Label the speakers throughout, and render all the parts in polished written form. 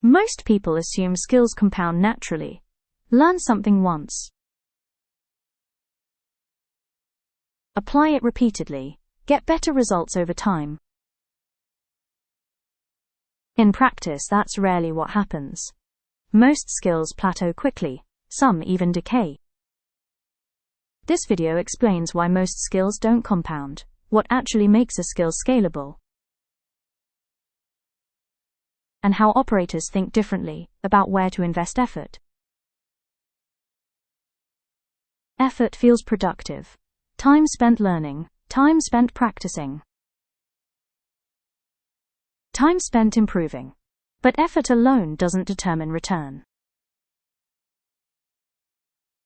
Speaker 1: Most people assume skills compound naturally. Learn something once. Apply it repeatedly. Get better results over time. In practice, that's rarely what happens. Most skills plateau quickly, some even decay. This video explains why most skills don't compound, what actually makes a skill scalable, and how operators think differently about where to invest effort. Effort feels productive. Time spent learning, time spent practicing, time spent improving. But effort alone doesn't determine return.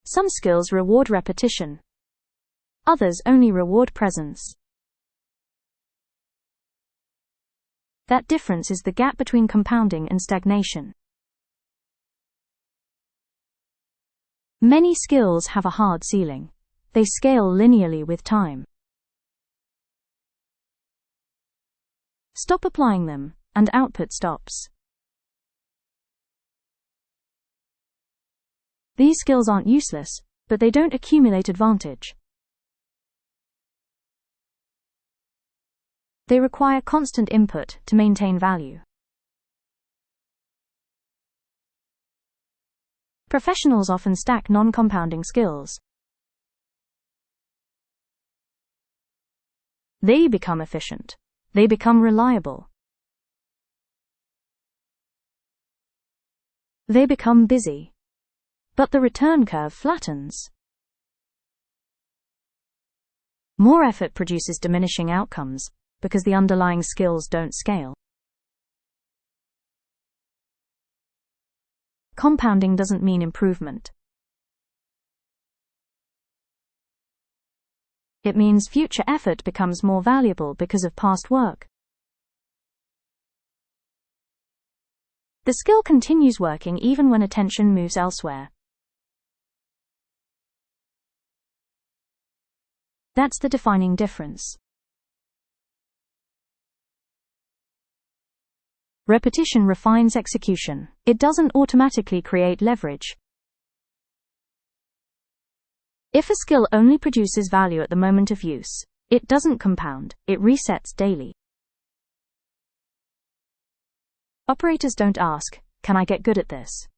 Speaker 1: Some skills reward repetition. Others only reward presence. That difference is the gap between compounding and stagnation. Many skills have a hard ceiling. They scale linearly with time. Stop applying them, and output stops. These skills aren't useless, but they don't accumulate advantage. They require constant input to maintain value. Professionals often stack non-compounding skills. They become efficient. They become reliable. They become busy. But the return curve flattens. More effort produces diminishing outcomes, because the underlying skills don't scale. Compounding doesn't mean improvement. It means future effort becomes more valuable because of past work. The skill continues working even when attention moves elsewhere. That's the defining difference. Repetition refines execution. It doesn't automatically create leverage. If a skill only produces value at the moment of use, it doesn't compound, it resets daily. Operators don't ask, "Can I get good at this?"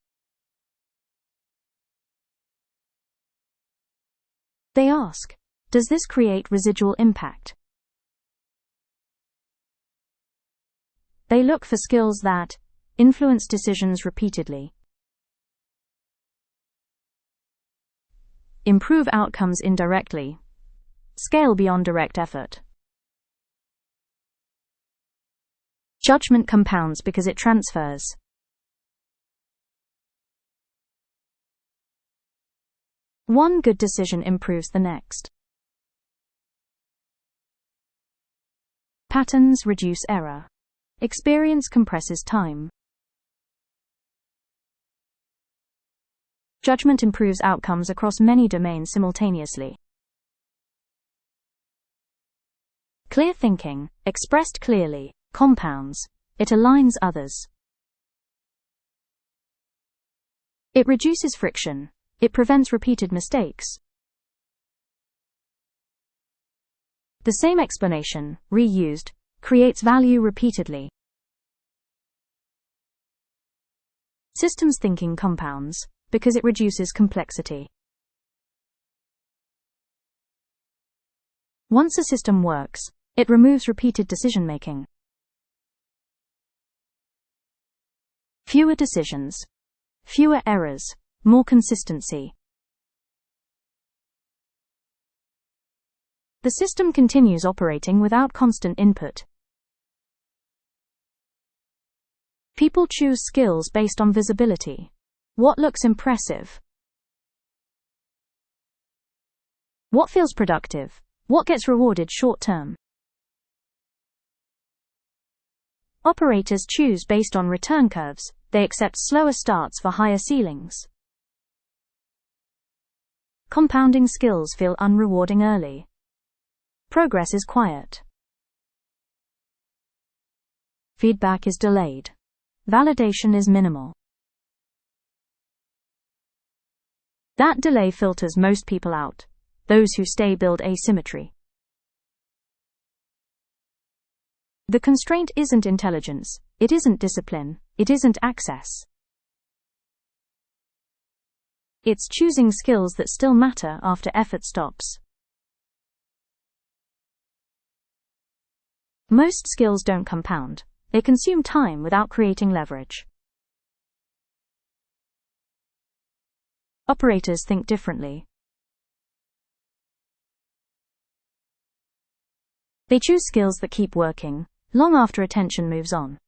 Speaker 1: They ask, "Does this create residual impact?" They look for skills that influence decisions repeatedly, improve outcomes indirectly, scale beyond direct effort. Judgment compounds because it transfers. One good decision improves the next. Patterns reduce error. Experience compresses time. Judgment improves outcomes across many domains simultaneously. Clear thinking, expressed clearly, compounds. It aligns others. It reduces friction. It prevents repeated mistakes. The same explanation, reused, creates value repeatedly. Systems thinking compounds because it reduces complexity. Once a system works, it removes repeated decision-making. Fewer decisions, fewer errors, more consistency. The system continues operating without constant input. People choose skills based on visibility. What looks impressive? What feels productive? What gets rewarded short-term? Operators choose based on return curves. They accept slower starts for higher ceilings. Compounding skills feel unrewarding early. Progress is quiet. Feedback is delayed. Validation is minimal. That delay filters most people out. Those who stay build asymmetry. The constraint isn't intelligence, it isn't discipline, it isn't access. It's choosing skills that still matter after effort stops. Most skills don't compound. They consume time without creating leverage. Operators think differently. They choose skills that keep working, long after attention moves on.